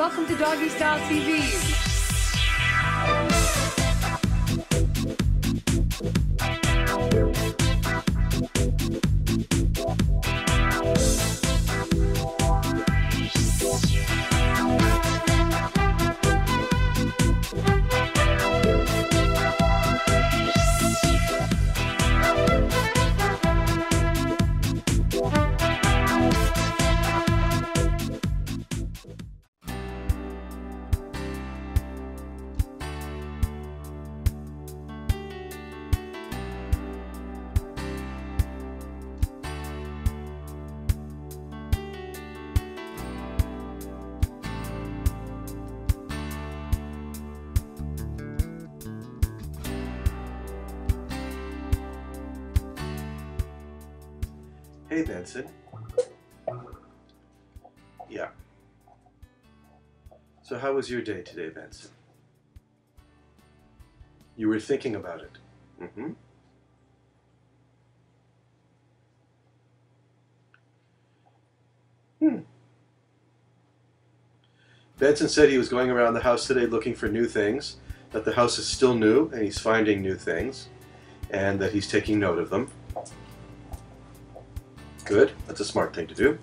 welcome to Doggy Style TV. Hey, Benson. Yeah. So how was your day today, Benson? You were thinking about it. Mm-hmm. Benson said he was going around the house today looking for new things, that the house is still new and he's finding new things, and that he's taking note of them. Good. That's a smart thing to do.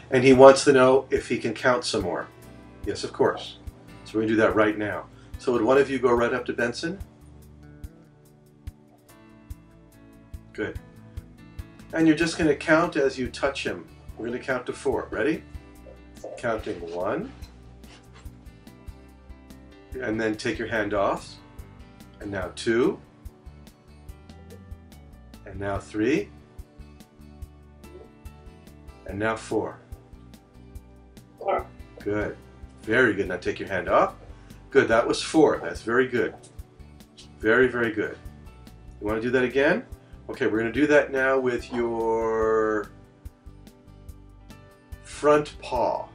And he wants to know if he can count some more. Yes, of course. So we're going to do that right now. So would one of you go right up to Benson? Good. And you're just going to count as you touch him. We're going to count to 4. Ready? Counting 1. And then take your hand off. And now 2. And now 3. And now 4. Good. Very good. Now take your hand off. Good. That was 4. That's very good. Very, very good. You want to do that again? Okay, we're going to do that now with your front paw.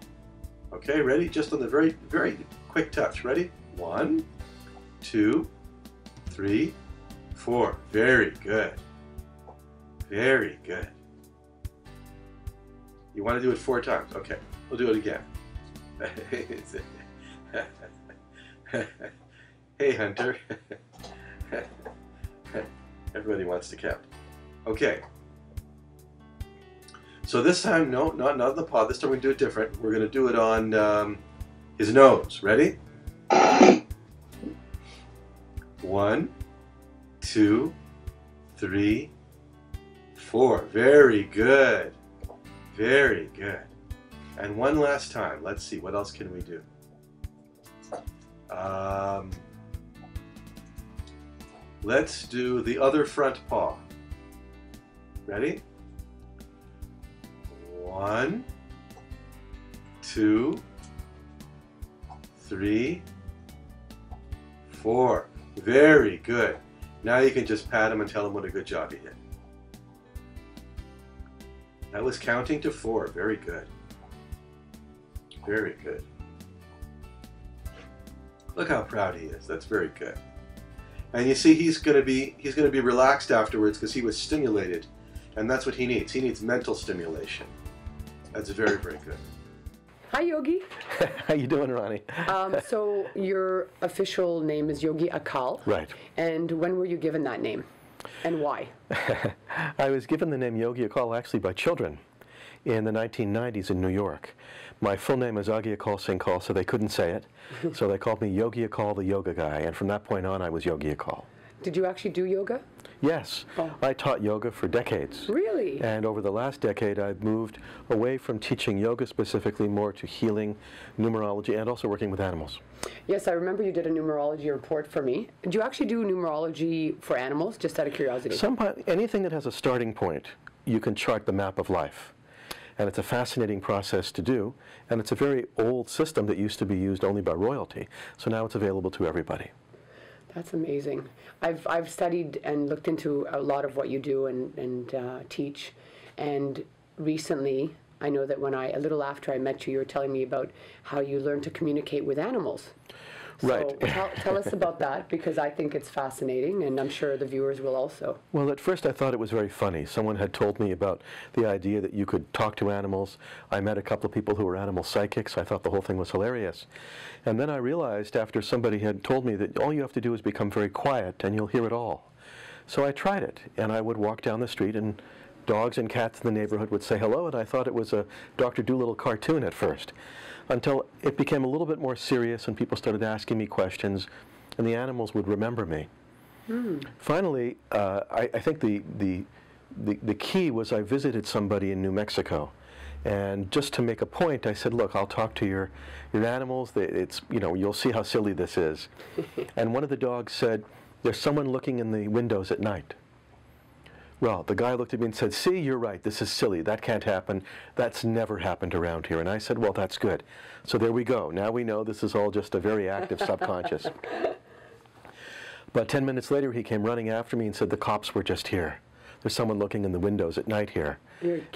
Okay, ready? Just on the very, very quick touch. Ready? 1, 2, 3, 4. Very good. Very good. You want to do it 4 times? Okay, we'll do it again. Hey, Hunter. Everybody wants to count. Okay. So this time, no, not on the paw. This time we're going to do it different. We're going to do it on his nose. Ready? 1, 2, 3, 4. Very good. Very good. And one last time. Let's see. What else can we do? Let's do the other front paw. Ready? 1, 2, 3, 4. Very good. Now you can just pat him and tell him what a good job he did. That was counting to 4. Very good. Very good. Look how proud he is. That's very good. And you see, he's going to be relaxed afterwards because he was stimulated, and that's what he needs. He needs mental stimulation. That's very, very good. Hi, Yogi. How you doing, Ronnie? So your official name is Yogi AKAL. Right. And when were you given that name, and why? I was given the name Yogi AKAL actually by children in the 1990s in New York. My full name is AKAL Singh, so they couldn't say it. So they called me Yogi AKAL, the yoga guy, and from that point on I was Yogi AKAL. Did you actually do yoga? Yes. Oh. I taught yoga for decades. Really? And over the last decade I've moved away from teaching yoga specifically more to healing, numerology, and also working with animals. Yes, I remember you did a numerology report for me. Do you actually do numerology for animals, just out of curiosity? Anything that has a starting point, you can chart the map of life. And it's a fascinating process to do, and it's a very old system that used to be used only by royalty. So now it's available to everybody. That's amazing. I've studied and looked into a lot of what you do and teach, and recently I know that a little after I met you, you were telling me about how you learned to communicate with animals. Right. So tell us about that, because I think it's fascinating, and I'm sure the viewers will also. Well, at first I thought it was very funny. Someone had told me about the idea that you could talk to animals. I met a couple of people who were animal psychics. I thought the whole thing was hilarious. And then I realized after somebody had told me that all you have to do is become very quiet and you'll hear it all. So I tried it, and I would walk down the street and dogs and cats in the neighborhood would say hello, and I thought it was a Dr. Dolittle cartoon at first, until it became a little bit more serious and people started asking me questions, and the animals would remember me. Finally, I think the key was I visited somebody in New Mexico, and just to make a point, I said, look, I'll talk to your animals. It's, you know, you'll see how silly this is. And one of the dogs said, there's someone looking in the windows at night. Well, the guy looked at me and said, see, you're right, this is silly, that can't happen, that's never happened around here. And I said, well, that's good. So there we go, now we know this is all just a very active subconscious. But 10 minutes later he came running after me and said, the cops were just here. There's someone looking in the windows at night here.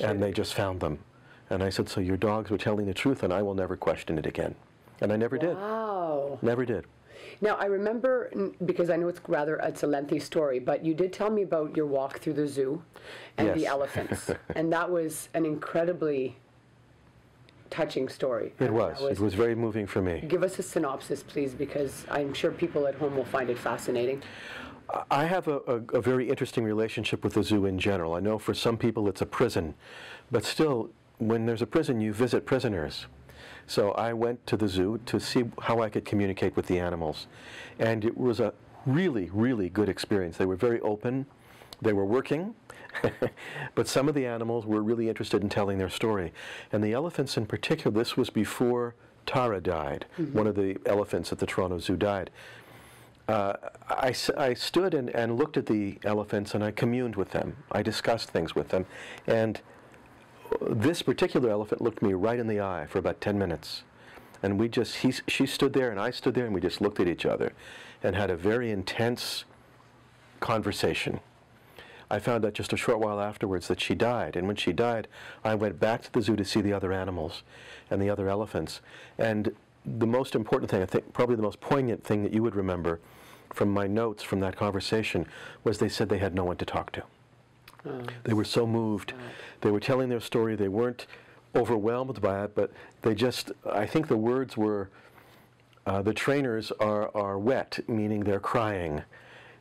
And they just found them. And I said, so your dogs were telling the truth and I will never question it again. And I never did. Wow. Never did. Now, I remember, because I know it's a lengthy story, but you did tell me about your walk through the zoo and the Yes. elephants. And that was an incredibly touching story. It was. It was very moving for me. Give us a synopsis, please, because I'm sure people at home will find it fascinating. I have a very interesting relationship with the zoo in general. I know for some people it's a prison, but still, when there's a prison, you visit prisoners. So I went to the zoo to see how I could communicate with the animals. And it was a really, really good experience. They were very open. They were working. But some of the animals were really interested in telling their story. And the elephants in particular, this was before Tara died. One of the elephants at the Toronto Zoo died. I stood and looked at the elephants and I communed with them. I discussed things with them. And this particular elephant looked me right in the eye for about 10 minutes. And she stood there and I stood there and we just looked at each other and had a very intense conversation. I found out just a short while afterwards that she died. And when she died, I went back to the zoo to see the other animals and the other elephants. And the most important thing, I think probably the most poignant thing that you would remember from my notes from that conversation was they said they had no one to talk to. They were so moved. They were telling their story. They weren't overwhelmed by it, but they just, I think the words were, the trainers are wet, meaning they're crying.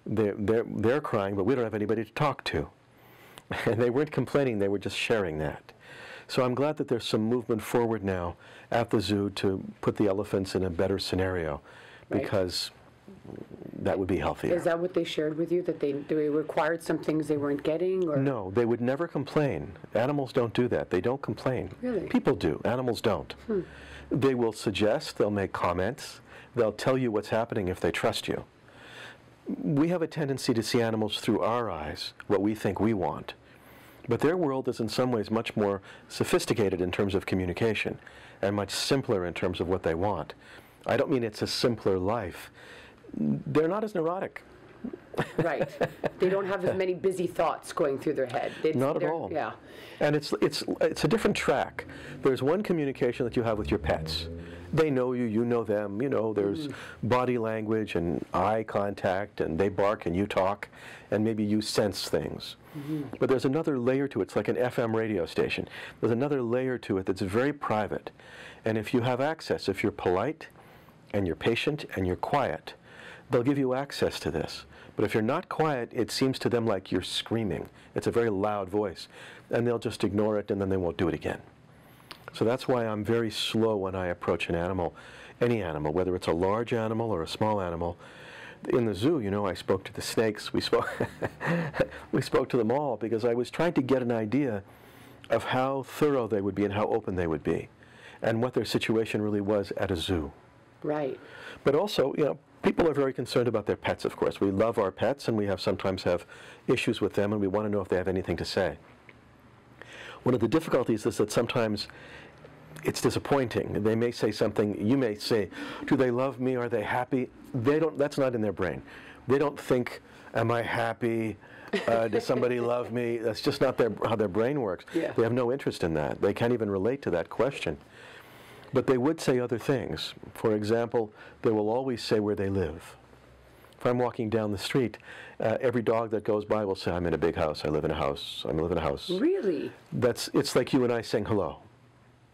They're crying, but we don't have anybody to talk to. And they weren't complaining, they were just sharing that. So I'm glad that there's some movement forward now at the zoo to put the elephants in a better scenario, because that would be healthier. Is that what they shared with you, that they required some things they weren't getting? Or? No, they would never complain. Animals don't do that. They don't complain. Really? People do. Animals don't. They will suggest, they'll make comments, they'll tell you what's happening if they trust you. We have a tendency to see animals through our eyes, what we think we want. But their world is in some ways much more sophisticated in terms of communication and much simpler in terms of what they want. I don't mean it's a simpler life. They're not as neurotic. Right. They don't have as many busy thoughts going through their head. Not at all. Yeah. And it's a different track. There's one communication that you have with your pets. They know you, you know them, you know, there's body language and eye contact, and they bark and you talk, and maybe you sense things. But there's another layer to it. It's like an FM radio station. There's another layer to it that's very private. And if you have access, if you're polite and you're patient and you're quiet, they'll give you access to this. But if you're not quiet, it seems to them like you're screaming. It's a very loud voice. And they'll just ignore it and then they won't do it again. So that's why I'm very slow when I approach an animal, any animal, whether it's a large animal or a small animal. In the zoo, you know, I spoke to the snakes. We spoke to them all because I was trying to get an idea of how thorough they would be and how open they would be and what their situation really was at a zoo. Right. But also, you know, people are very concerned about their pets, of course. We love our pets, and we sometimes have issues with them, and we want to know if they have anything to say. One of the difficulties is that sometimes it's disappointing. They may say something, you may say, do they love me, are they happy? They don't, that's not in their brain. They don't think, am I happy? Does somebody love me? That's just not how their brain works. Yeah. They have no interest in that. They can't even relate to that question. But they would say other things. For example, they will always say where they live. If I'm walking down the street, every dog that goes by will say, I'm in a big house, I live in a house, I live in a house. Really? It's like you and I saying hello.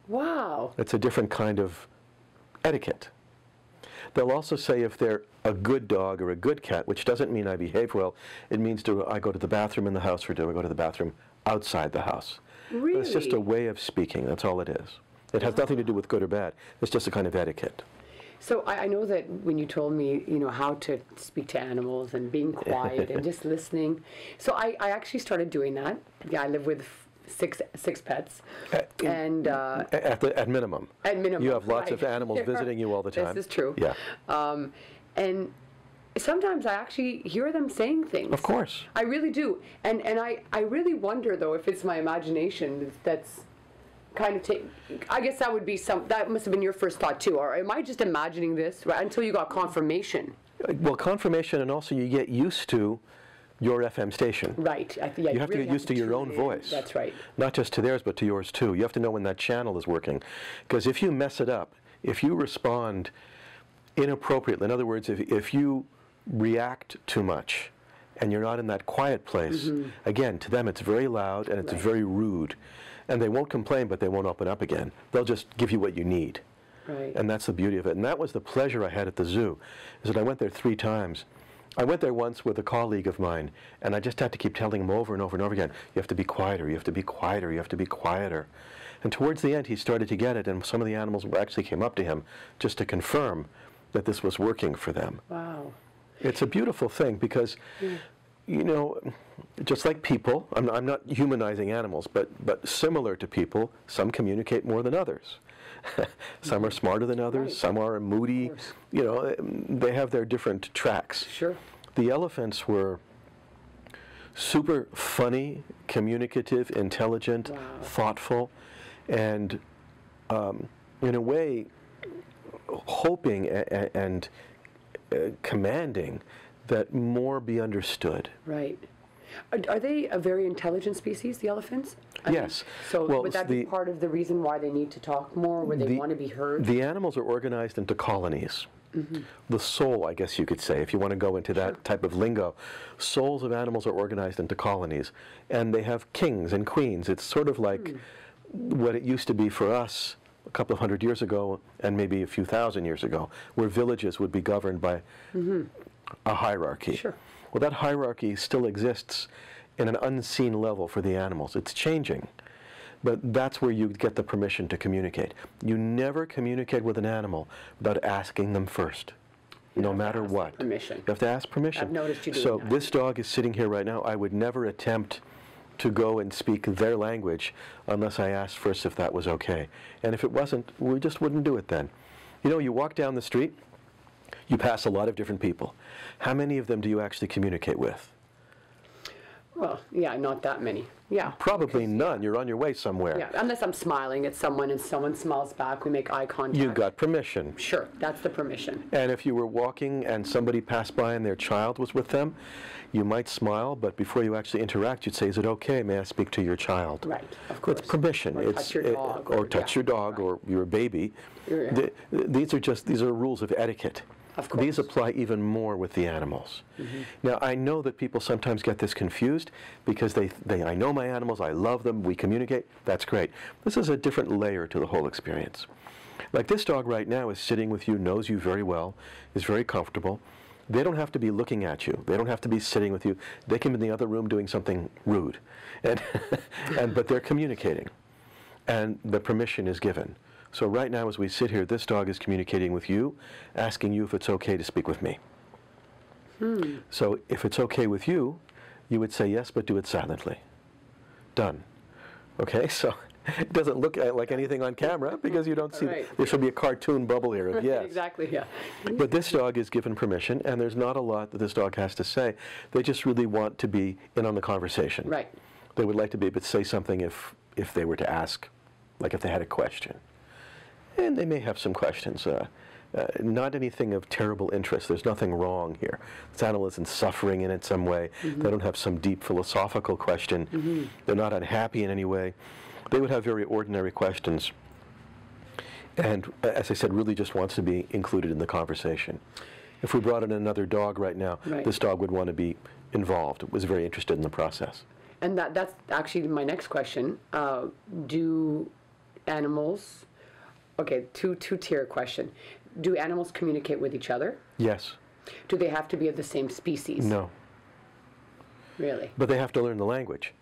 Wow. It's a different kind of etiquette. They'll also say if they're a good dog or a good cat, which doesn't mean I behave well, it means do I go to the bathroom in the house or do I go to the bathroom outside the house? Really? It's just a way of speaking, that's all it is. It has nothing to do with good or bad, it's just a kind of etiquette. So I know that when you told me, how to speak to animals and being quiet and just listening. So I actually started doing that. Yeah, I live with six pets, and at minimum. At minimum, you have lots right. of animals visiting you all the time. This is true. Yeah. And sometimes I actually hear them saying things. Of course. I really do, and I really wonder though if it's my imagination that's kind of I guess that would be that must have been your first thought too, or am I just imagining this right until you got confirmation? Well, confirmation, and also you get used to your FM station. Right. You have to get used to your own voice. That's right. Not just to theirs, but to yours too. You have to know when that channel is working. Because if you mess it up, if you respond inappropriately, in other words, if you react too much and you're not in that quiet place, again, to them it's very loud and it's very rude. And they won't complain, but they won't open up again. They'll just give you what you need. Right. And that's the beauty of it. And that was the pleasure I had at the zoo, is that I went there 3 times. I went there once with a colleague of mine, and I just had to keep telling him over and over and over again, you have to be quieter, you have to be quieter, you have to be quieter. And towards the end, he started to get it, and some of the animals actually came up to him just to confirm that this was working for them. Wow. It's a beautiful thing because, just like people, I'm not humanizing animals, but similar to people, some communicate more than others. Some are smarter than others, Right. some are moody, they have their different tracks. Sure. The elephants were super funny, communicative, intelligent, thoughtful, and in a way, hoping and commanding that more be understood. Right. Are they a very intelligent species, the elephants? Yes. So Well, would that be part of the reason why they need to talk more, where they want to be heard? The animals are organized into colonies. The soul, I guess you could say, if you want to go into that type of lingo. Souls of animals are organized into colonies, and they have kings and queens. It's sort of like what it used to be for us a couple of hundred years ago, and maybe a few thousand years ago, where villages would be governed by a hierarchy. Sure. Well, that hierarchy still exists in an unseen level for the animals. It's changing. But that's where you get the permission to communicate. You never communicate with an animal without asking them first, no matter what. Permission. You have to ask permission. I've noticed you doing So that. this dog is sitting here right now. I would never attempt to go and speak their language unless I asked first if that was okay. And if it wasn't, we just wouldn't do it then. You walk down the street, you pass a lot of different people. How many of them do you actually communicate with? Well, yeah, not that many. Yeah. Probably none. You're on your way somewhere. Yeah, unless I'm smiling at someone and someone smiles back, we make eye contact. You got permission. Sure, that's the permission. And if you were walking and somebody passed by and their child was with them, you might smile, but before you actually interact, you'd say, is it okay? May I speak to your child? Right, of course. It's permission. Or touch your dog. Or touch your dog or your baby. Yeah. These are rules of etiquette. Of course. These apply even more with the animals. Now, I know that people sometimes get this confused because I know my animals, I love them, we communicate, that's great. This is a different layer to the whole experience. Like this dog right now is sitting with you, knows you very well, is very comfortable. They don't have to be looking at you. They don't have to be sitting with you. They can be in the other room doing something rude. But they're communicating. And the permission is given. So right now as we sit here, this dog is communicating with you, asking you if it's okay to speak with me. So if it's okay with you, you would say yes, but do it silently. Done. Okay, so it doesn't look like anything on camera because you don't see, there should be a cartoon bubble here of yes. Exactly, yeah. But this dog is given permission, and there's not a lot that this dog has to say. They just really want to be in on the conversation. Right. They would like to be able to say something if they were to ask, like if they had a question. And they may have some questions. Not anything of terrible interest. There's nothing wrong here. This animal isn't suffering in it some way. They don't have some deep philosophical question. They're not unhappy in any way. They would have very ordinary questions. and as I said, really just wants to be included in the conversation. If we brought in another dog right now, this dog would want to be involved, was very interested in the process. And that's actually my next question. Do animals, okay, two-tier question. Do animals communicate with each other? Yes. Do they have to be of the same species? No. Really? But they have to learn the language.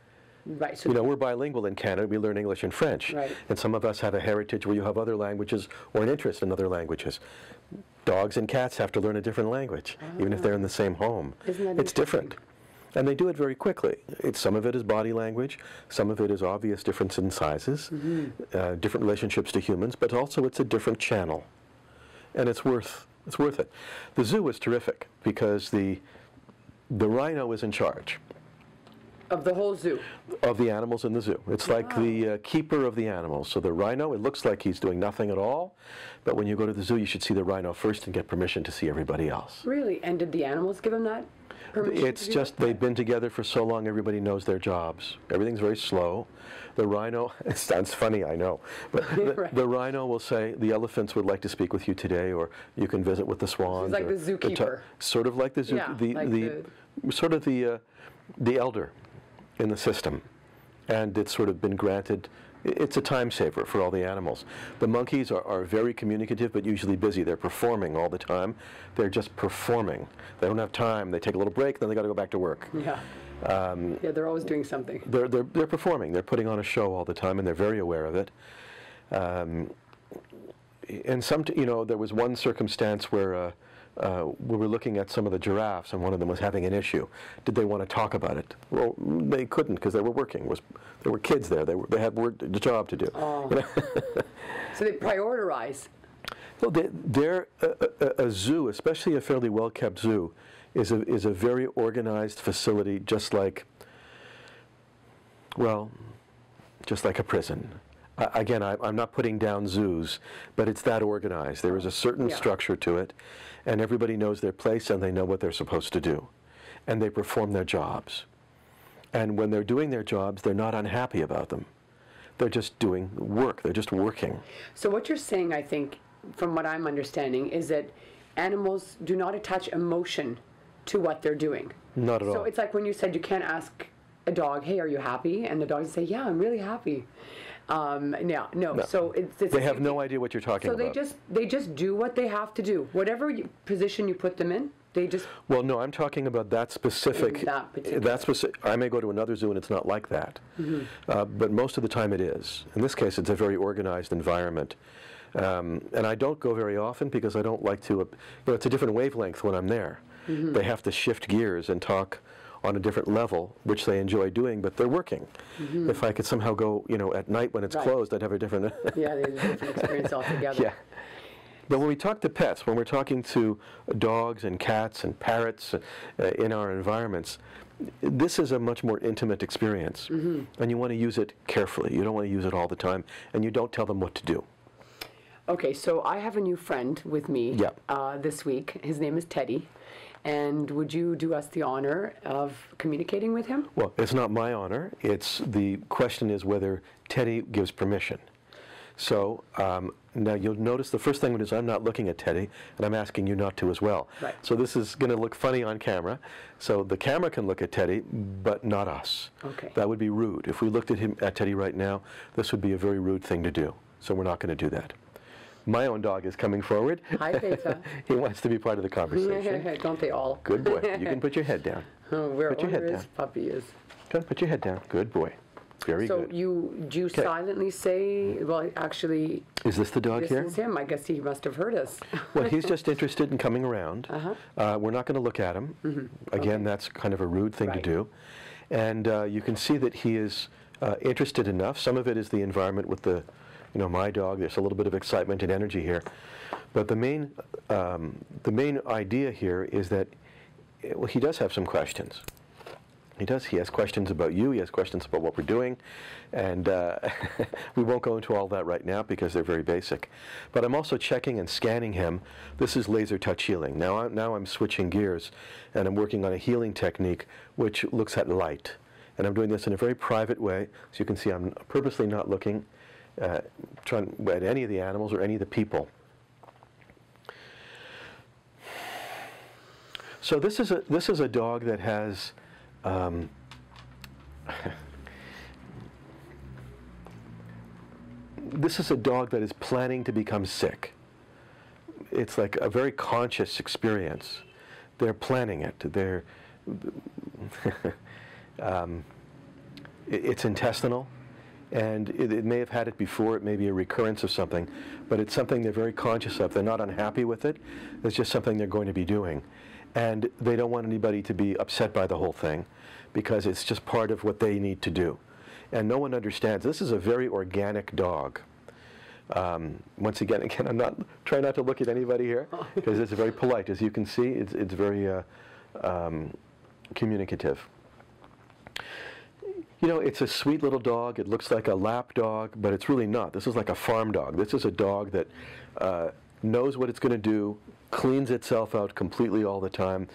Right. So you know, we're bilingual in Canada. We learn English and French. Right. And some of us have a heritage where you have other languages or an interest in other languages. Dogs and cats have to learn a different language, even if they're in the same home. Isn't that it's different. And they do it very quickly. Some of it is body language. Some of it is obvious difference in sizes, different relationships to humans, but also it's a different channel. And it's worth it. The zoo is terrific because the rhino is in charge. Of the whole zoo? Of the animals in the zoo. It's like the keeper of the animals. So the rhino, it looks like he's doing nothing at all, but when you go to the zoo, you should see the rhino first and get permission to see everybody else. Really? And did the animals give him that permission? It's just they've been together for so long, everybody knows their jobs. Everything's very slow. The rhino, it sounds funny, I know, but the rhino will say, the elephants would like to speak with you today, or you can visit with the swans. He's like the zookeeper. Sort of like the zoo, sort of the elder in the system, and it's sort of been granted. It's a time saver for all the animals. The monkeys are very communicative, but usually busy. They're performing all the time. They're just performing. They don't have time. They take a little break, then they got to go back to work. Yeah. Yeah, they're always doing something. They're performing. They're putting on a show all the time, and they're very aware of it. And there was one circumstance where we were looking at some of the giraffes, and one of them was having an issue. Did they want to talk about it? Well, they couldn't because they were working. There were kids there. They had the job to do. Oh. So they prioritize. Well, a zoo, especially a fairly well-kept zoo, is a very organized facility, just like a prison. Again, I'm not putting down zoos, but it's that organized. There is a certain structure to it, and everybody knows their place and they know what they're supposed to do. And they perform their jobs. And when they're doing their jobs, they're not unhappy about them. They're just doing work. They're just working. So what you're saying, I think, from what I'm understanding, is that animals do not attach emotion to what they're doing. Not at all. So it's like when you said you can't ask a dog, hey, are you happy? And the dog say, yeah, I'm really happy. No. So they have no idea what you're talking about. So they just do what they have to do. Whatever position you put them in, they just... Well, no, I'm talking about that specific... I may go to another zoo and it's not like that. But most of the time it is. In this case, it's a very organized environment. And I don't go very often because I don't like to... it's a different wavelength when I'm there. They have to shift gears and talk on a different level, which they enjoy doing, but they're working. If I could somehow go, at night when it's closed, I'd have a different... yeah, they have a different experience altogether. Yeah. But when we talk to pets, when we're talking to dogs and cats and parrots in our environments, this is a much more intimate experience. And you want to use it carefully. You don't want to use it all the time, and you don't tell them what to do. Okay, so I have a new friend with me this week. His name is Teddy. And would you do us the honor of communicating with him? Well, it's not my honor. The question is whether Teddy gives permission. So now you'll notice the first thing is I'm not looking at Teddy, and I'm asking you not to as well. Right. So this is going to look funny on camera. So the camera can look at Teddy, but not us. Okay. That would be rude. If we looked at Teddy right now, this would be a very rude thing to do. So we're not going to do that. My own dog is coming forward. Hi, Beta. He wants to be part of the conversation. Don't they all? Good boy. You can put your head down. Where his puppy is. Good. Put your head down. Good boy. Very good. So you silently say, well, actually... Is this the dog here? This is him. I guess he must have heard us. Well, he's just interested in coming around. We're not going to look at him. Again, that's kind of a rude thing to do. And you can see that he is interested enough. Some of it is the environment with my dog. There's a little bit of excitement and energy here, but the main idea here is that he does have some questions. He does. He has questions about you. He has questions about what we're doing, and we won't go into all that right now because they're very basic. But I'm also checking and scanning him. This is laser touch healing. Now I'm switching gears, and I'm working on a healing technique which looks at light, and I'm doing this in a very private way. So you can see I'm purposely not looking at any of the animals or any of the people. So this is a dog that has this is a dog that is planning to become sick. It's like a very conscious experience. They're planning it. They're it's intestinal, and it may have had it before. It may be a recurrence of something, but it's something they're very conscious of. They're not unhappy with it. It's just something they're going to be doing. And they don't want anybody to be upset by the whole thing, because it's just part of what they need to do. And no one understands. This is a very organic dog. Once again, I'm not trying not to look at anybody here, because it's very polite. As you can see, it's very communicative. You know, it's a sweet little dog. It looks like a lap dog, but it's really not. This is like a farm dog. This is a dog that knows what it's going to do, cleans itself out completely all the time,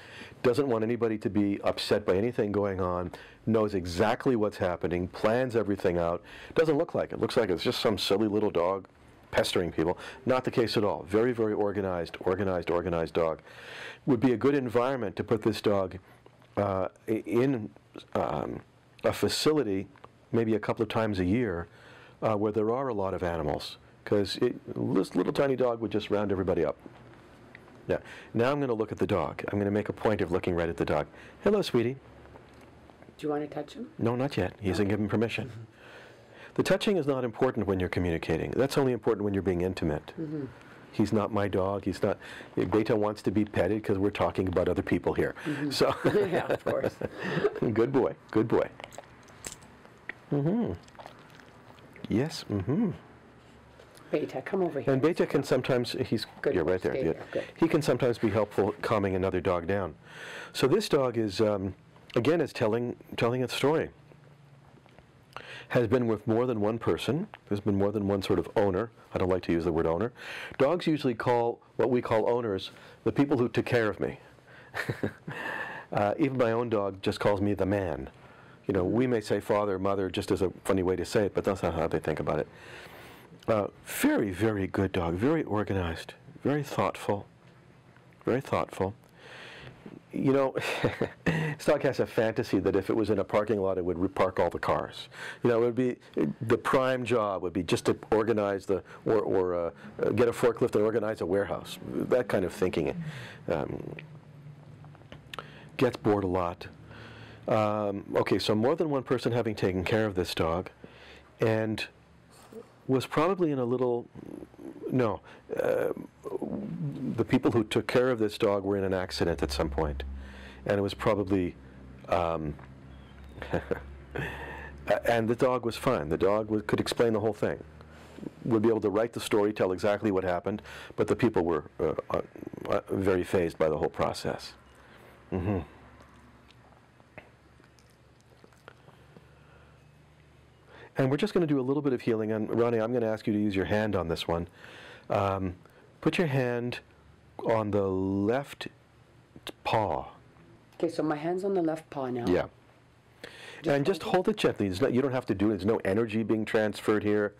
doesn't want anybody to be upset by anything going on, knows exactly what's happening, plans everything out. Doesn't look like it. Looks like it's just some silly little dog pestering people. Not the case at all. Very, very organized dog. Would be a good environment to put this dog in a facility maybe a couple of times a year where there are a lot of animals, because this little tiny dog would just round everybody up. Yeah. Now I'm going to look at the dog. I'm going to make a point of looking right at the dog. Hello, sweetie. Do you want to touch him? No, not yet. He hasn't given permission. The touching is not important when you're communicating. That's only important when you're being intimate. He's not my dog. He's not. Beta wants to be petted because we're talking about other people here. So yeah, of course. Good boy. Good boy. Yes. Beta, come over here. And Beta can sometimes, you're right there. Yeah. Good. He can sometimes be helpful calming another dog down. So this dog is, again, is telling its story. Has been with more than one person. There's been more than one sort of owner. I don't like to use the word owner. Dogs usually call what we call owners the people who took care of me. Even my own dog just calls me the man. You know, we may say father, mother, just as a funny way to say it, but that's not how they think about it. Very, very good dog. Very organized. Very thoughtful. Very thoughtful. You know, this dog has a fantasy that if it was in a parking lot, it would repark all the cars. You know, it would be, the prime job would be just to organize or get a forklift and organize a warehouse. That kind of thinking. Gets bored a lot. Okay, so more than one person having taken care of this dog, and was probably in a little, the people who took care of this dog were in an accident at some point, and it was probably, and the dog was fine. The dog could explain the whole thing, would be able to write the story, tell exactly what happened, but the people were very fazed by the whole process. And we're just going to do a little bit of healing. And Ronnie, I'm going to ask you to use your hand on this one. Put your hand on the left paw. Okay, so my hand's on the left paw now. Yeah. Just hold it gently. You don't have to do it. There's no energy being transferred here.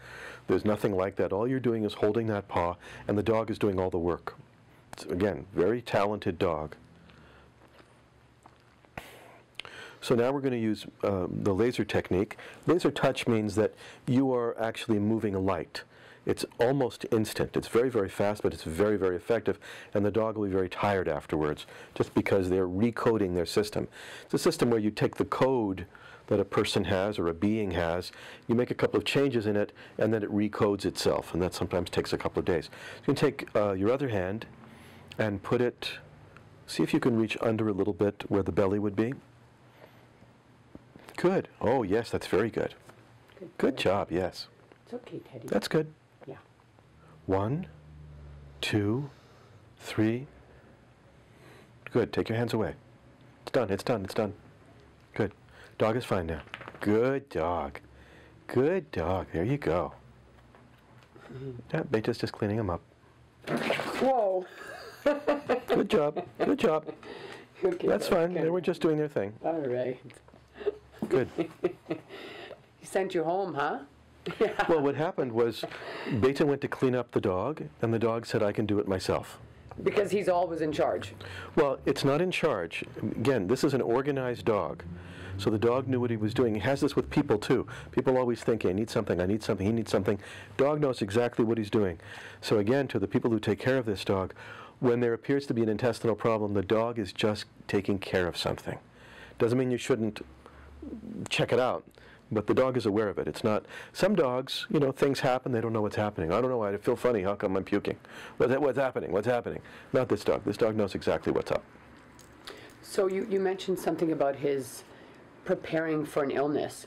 There's nothing like that. All you're doing is holding that paw, and the dog is doing all the work. It's, again, very talented dog. So now we're going to use the laser technique. Laser touch means that you are actually moving light. It's almost instant. It's very, very fast, but it's very, very effective, and the dog will be very tired afterwards just because they're recoding their system. It's a system where you take the code that a person has or a being has, you make a couple of changes in it, and then it recodes itself, and that sometimes takes a couple of days. You can take your other hand and put it, see if you can reach under a little bit where the belly would be. Good. Oh, yes, that's very good. Good job, yes. It's okay, Teddy. That's good. Yeah. 1, 2, 3. Good. Take your hands away. It's done. It's done. It's done. Good. Dog is fine now. Good dog. Good dog. There you go. Yeah, Beta's just cleaning him up. Whoa. Good job. Good job. Okay, that's fine. They were just doing their thing. All right. Good. He sent you home, huh? Well, what happened was Beta went to clean up the dog, and the dog said, I can do it myself. Because he's always in charge. Well, it's not in charge. Again, this is an organized dog. So the dog knew what he was doing. He has this with people, too. People always think, I need something, I need something, he needs something. Dog knows exactly what he's doing. So again, to the people who take care of this dog, when there appears to be an intestinal problem, the dog is just taking care of something. Doesn't mean you shouldn't check it out, but the dog is aware of it. It's not, some dogs, you know, things happen, they don't know what's happening. I don't know, I feel funny, how come I'm puking? What's happening, what's happening? Not this dog. This dog knows exactly what's up. So you mentioned something about his preparing for an illness.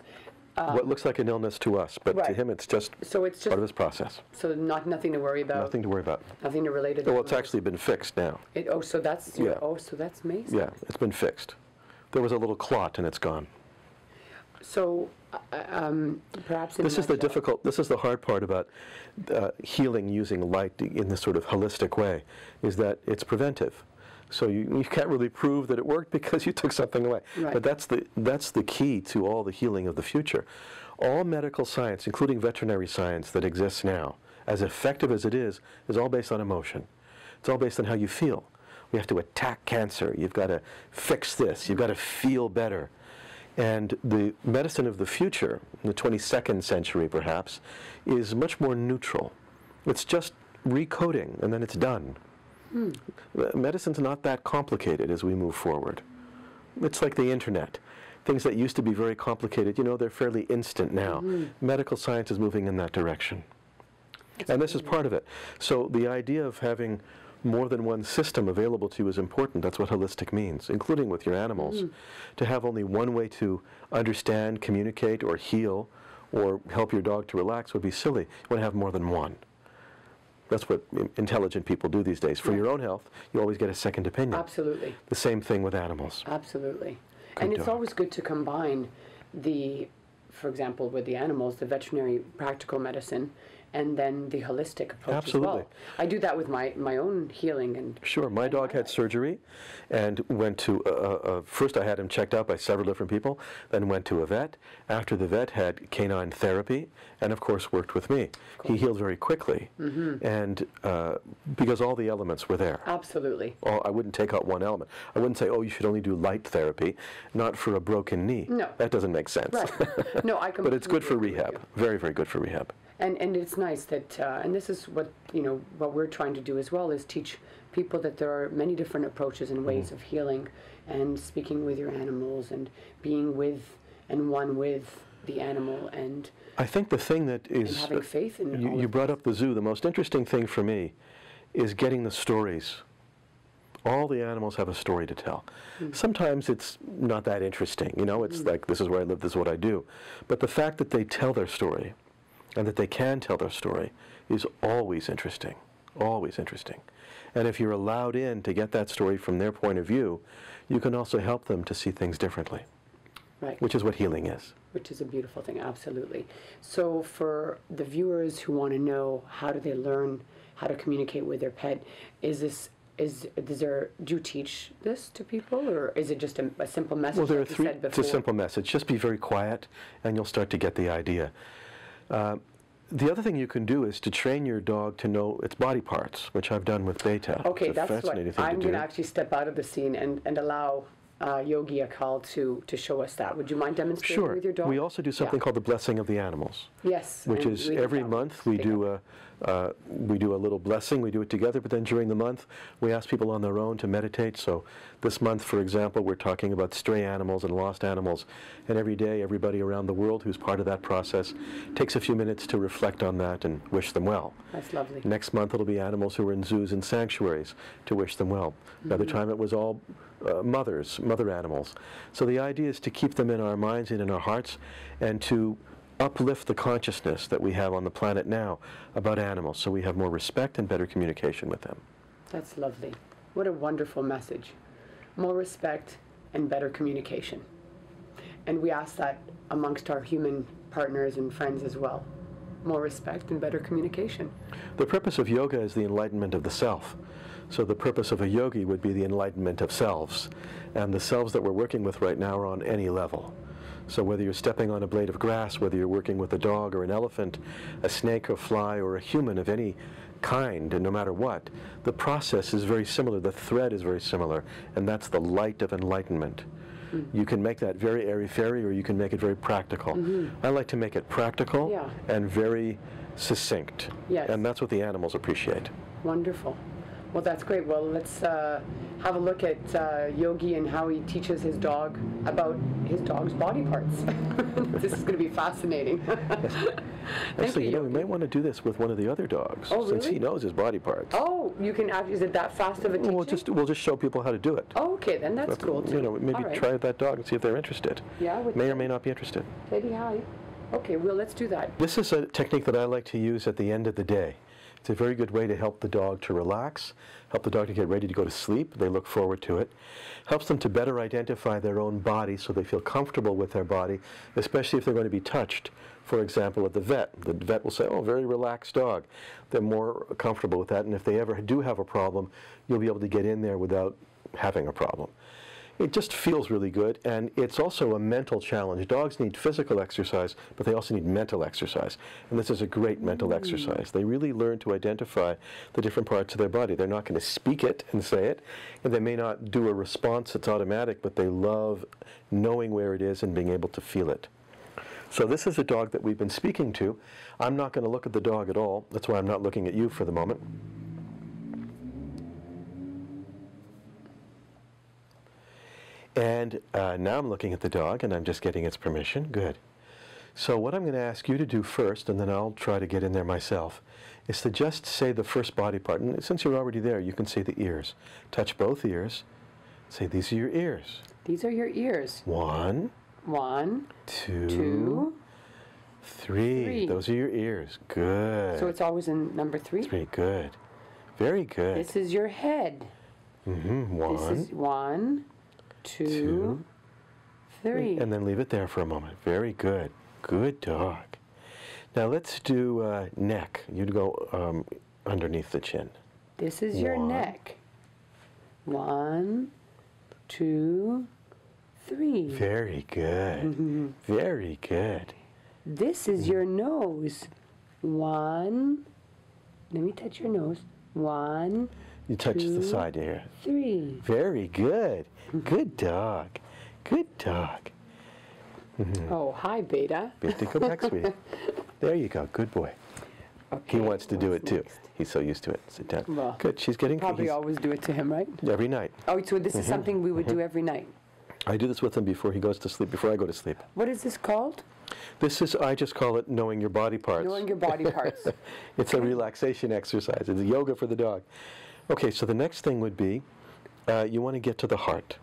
What looks like an illness to us, but to him it's just part of his process. So nothing to worry about. Nothing to worry about. Nothing to relate to. Well, it's actually been fixed now. So that's so that's amazing. Yeah, it's been fixed. There was a little clot and it's gone. So perhaps this is the hard part about healing using light in this sort of holistic way, is that it's preventive. So you can't really prove that it worked because you took something away. Right. But that's the key to all the healing of the future. All medical science, including veterinary science that exists now, as effective as it is all based on emotion. It's all based on how you feel. We have to attack cancer. You've got to fix this. You've got to feel better. And the medicine of the future, in the 22nd century perhaps, is much more neutral. It's just recoding and then it's done. Medicine's not that complicated as we move forward. It's like the internet. Things that used to be very complicated, you know, they're fairly instant now. Medical science is moving in that direction. And this is part of it. So the idea of having more than one system available to you is important. That's what holistic means, including with your animals. To have only one way to understand, communicate, or heal, or help your dog to relax would be silly. You want to have more than one. That's what intelligent people do these days. For your own health, you always get a second opinion. Absolutely. The same thing with animals. Absolutely. Good and it's dog. always good to combine for example, with the animals, the veterinary practical medicine, and then the holistic approach as well. I do that with my own healing. And sure, my dog had surgery and went to, first I had him checked out by several different people, then went to a vet. After the vet had canine therapy, and of course worked with me. Cool. He healed very quickly, and because all the elements were there. Absolutely. I wouldn't take out one element. I wouldn't say, oh, you should only do light therapy, not for a broken knee. No. That doesn't make sense. Right. No, I completely But it's good for agree with rehab. you. Very, very good for rehab. And it's nice that, and this is what, what we're trying to do as well, is teach people that there are many different approaches and ways of healing and speaking with your animals and being with and one with the animal, and I think the thing that is, and having faith in you brought up the zoo. The most interesting thing for me is getting the stories. All the animals have a story to tell. Sometimes it's not that interesting, it's like, this is where I live, this is what I do. But the fact that they tell their story, and that they can tell their story, is always interesting, always interesting. And if you're allowed in to get that story from their point of view, you can also help them to see things differently. Right. Which is what healing is. Which is a beautiful thing, absolutely. So for the viewers who want to know, how do they learn how to communicate with their pet, do you teach this to people, or is it just a simple message? Well, there are like you three. said It's a before? simple message. Just be very quiet, and you'll start to get the idea. The other thing you can do is to train your dog to know its body parts, which I've done with Beta. Okay, it's a that's what fascinating thing I'm to going do. to actually step out of the scene and allow Yogi AKAL to show us that. Would you mind demonstrating Sure. with your dog? We also do something called the blessing of the animals. Yes. Which and is we every have month we do a little blessing. We do it together, but then during the month we ask people on their own to meditate. So this month, for example, we're talking about stray animals and lost animals, and every day everybody around the world who's part of that process takes a few minutes to reflect on that and wish them well. That's lovely. Next month it'll be animals who are in zoos and sanctuaries to wish them well. Another time it was all mother animals. So the idea is to keep them in our minds and in our hearts, and to uplift the consciousness that we have on the planet now about animals, so we have more respect and better communication with them. That's lovely. What a wonderful message. More respect and better communication. And we ask that amongst our human partners and friends as well. More respect and better communication. The purpose of yoga is the enlightenment of the self. So the purpose of a yogi would be the enlightenment of selves. And the selves that we're working with right now are on any level. So whether you're stepping on a blade of grass, whether you're working with a dog or an elephant, a snake or fly or a human of any kind, and no matter what, the process is very similar, the thread is very similar, and that's the light of enlightenment. You can make that very airy-fairy, or you can make it very practical. I like to make it practical and very succinct. Yes. And that's what the animals appreciate. Wonderful. Well, that's great. Well, let's have a look at Yogi and how he teaches his dog about his dog's body parts. This is going to be fascinating. Actually, you know, we might want to do this with one of the other dogs, since he knows his body parts. Oh, you can actually, is it that fast of a teaching? We'll just show people how to do it. Oh, okay, then that's cool too. You know, maybe try that dog and see if they're interested. Yeah, may or may not be interested. Teddy, hi. Okay, well, let's do that. This is a technique that I like to use at the end of the day. It's a very good way to help the dog to relax, help the dog to get ready to go to sleep. They look forward to it. Helps them to better identify their own body so they feel comfortable with their body, especially if they're going to be touched. For example, at the vet will say, oh, very relaxed dog. They're more comfortable with that, and if they ever do have a problem, you'll be able to get in there without having a problem. It just feels really good, and it's also a mental challenge. Dogs need physical exercise, but they also need mental exercise, and this is a great mental exercise. They really learn to identify the different parts of their body. They're not going to speak it and say it, and they may not do a response that's automatic, but they love knowing where it is and being able to feel it. So this is a dog that we've been speaking to. I'm not going to look at the dog at all. That's why I'm not looking at you for the moment. And now I'm looking at the dog, and I'm just getting its permission. Good. So what I'm going to ask you to do first, and then I'll try to get in there myself, is to just say the first body part. And since you're already there, you can say the ears. Touch both ears. Say, these are your ears. These are your ears. One. Two. Three. Those are your ears. Good. So it's always in number 3? 3. Good. Very good. This is your head. One. This is 1, 2, 3. And then leave it there for a moment. Very good. Good dog. Now let's do neck. You'd go underneath the chin. This is your neck. 1, 2, 3. Very good. Very good. This is your nose. 1. Let me touch your nose. 1. You touch 2, the side here. 3. Very good. Good dog. Good dog. Oh, hi, Beta. Beta, go back, sweetie. There you go. Good boy. Okay, He wants to do it too. next? He's so used to it. Sit down. Well, Good. She's getting Probably always do it to him, right? every night. Oh, so this is something we would do every night. I do this with him before he goes to sleep. Before I go to sleep. What is this called? This is, I just call it knowing your body parts. Knowing your body parts. It's a relaxation exercise. It's a yoga for the dog. Okay, so the next thing would be, you want to get to the heart.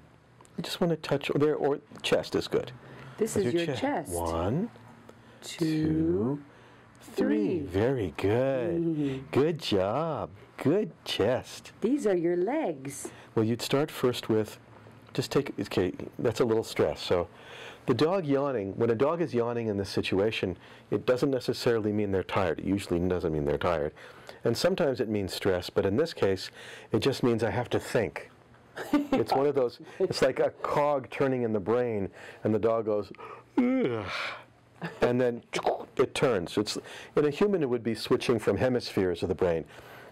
You just want to touch there, or chest is good. This is your chest. 1, 2, 3. Very good. Good job. Good chest. These are your legs. Well, you'd start first with, just take, okay, that's a little stress. So the dog yawning, when a dog is yawning in this situation, it doesn't necessarily mean they're tired. It usually doesn't mean they're tired. And sometimes it means stress, but in this case, it just means I have to think. It's one of those, it's like a cog turning in the brain, and the dog goes, ugh, and then it turns. It's, in a human, it would be switching from hemispheres of the brain.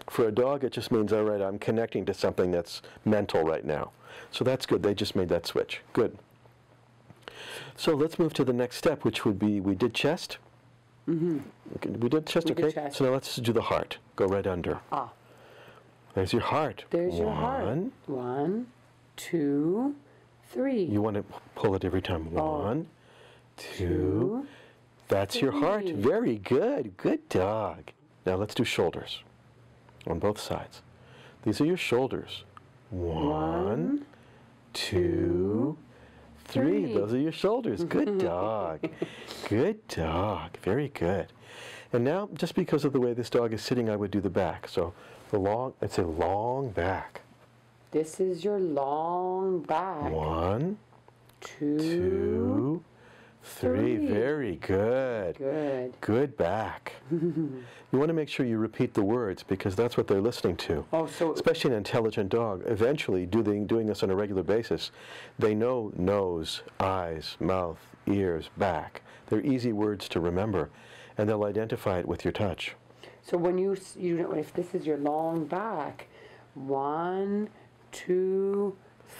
For a dog, it just means, all right, I'm connecting to something that's mental right now. So that's good. They just made that switch. Good. So let's move to the next step, which would be, we did chest. Okay, we did chest, We did okay? chest. So now let's do the heart. Go right under. Ah. There's your heart. There's your heart. 1, 2, 3. You want to pull it every time. 1, 2. That's your heart. 3. Very good. Good dog. Now let's do shoulders on both sides. These are your shoulders. 1, 2, 3. Those are your shoulders. Good dog. Good dog. Very good. And now, just because of the way this dog is sitting, I would do the back. So the long, it's a long back. This is your long back. 1, 2, 2, 3. Very good. Good. Good back. You want to make sure you repeat the words because that's what they're listening to. Oh, so Especially an intelligent dog. Eventually, doing this on a regular basis, they know nose, eyes, mouth, ears, back. They're easy words to remember, and they'll identify it with your touch. so when you know, if this is your long back, 1, 2,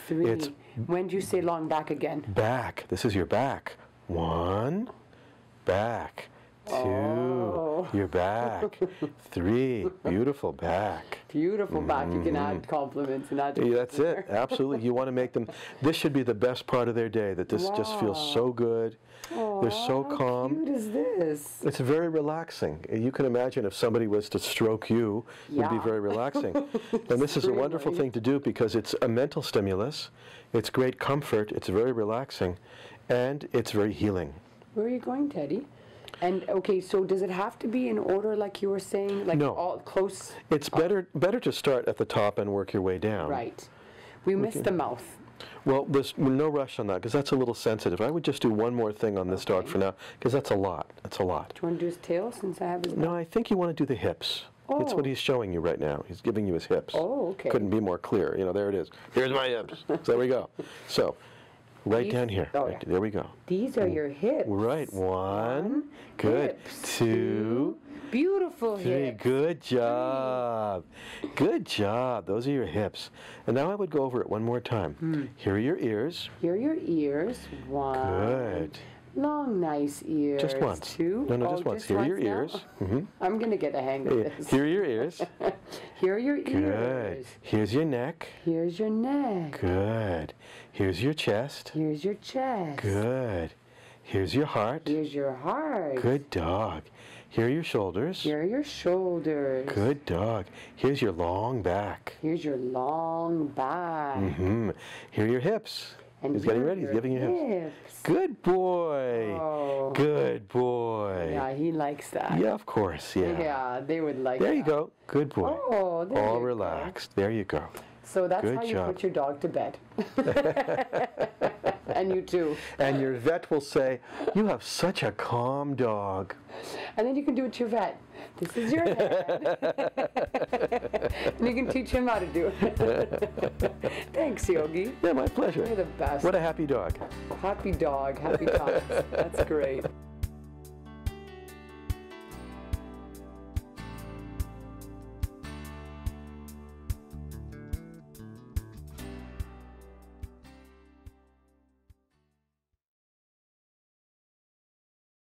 3. It's- When do you say long back again? Back. This is your back. 1, back. 2, Oh. your back. 3, beautiful back. Beautiful back. You can add compliments and add. Yeah, that's it. Absolutely. You want to make them, this should be the best part of their day, that this just feels so good. They're so How calm. cute is this? It's very relaxing. You can imagine if somebody was to stroke you, it would be Yeah. very relaxing. And this is a wonderful Extremely. thing to do because it's a mental stimulus, it's great comfort, it's very relaxing, and it's very healing. Where are you going, Teddy? And okay, so does it have to be in order, like you were saying, like No. all close? It's better to start at the top and work your way down. Right. We missed the mouth. Well, there's no rush on that because that's a little sensitive. I would just do one more thing on this dog for now because that's a lot. That's a lot. Do you want to do his tail since I have his? No, I think you want to do the hips. It's what Oh. he's showing you right now. He's giving you his hips. Oh, okay. Couldn't be more clear. You know, there it is. Here's my hips. So there we go. So, right These- down here. oh, Right, yeah. there we go. These are your hips. Right. 1. Good. Hips. 2. Beautiful 3. hips. Good job. Good job. Those are your hips. And now I would go over it one more time. Here are your ears. Here are your ears. 1. Good. Long, nice ears. Just once. 2. No, Oh, just once. Here are your now? ears. Mm-hmm. I'm gonna get a hang of this. Here are your ears. Here are your Good. ears. Here's your neck. Here's your neck. Good. Here's your chest. Here's your chest. Good. Here's your heart. Here's your heart. Good dog. Here are your shoulders. Here are your shoulders. Good dog. Here's your long back. Here's your long back. Mm-hmm. Here are your hips. And He's getting here are ready. He's your giving you hips. hips. Good boy. Oh. Good boy. Yeah, he likes that. Yeah, of course. Yeah. Yeah, they would like There that. you go. Good boy. Oh, there All you go. relaxed. There you go. So that's Good how you job. put your dog to bed. And you too. And your vet will say, "You have such a calm dog." And then you can do it to your vet. This is your head. And you can teach him how to do it. Thanks, Yogi. Yeah, my pleasure. You're the best. What a happy dog. Happy dog, happy times. That's great.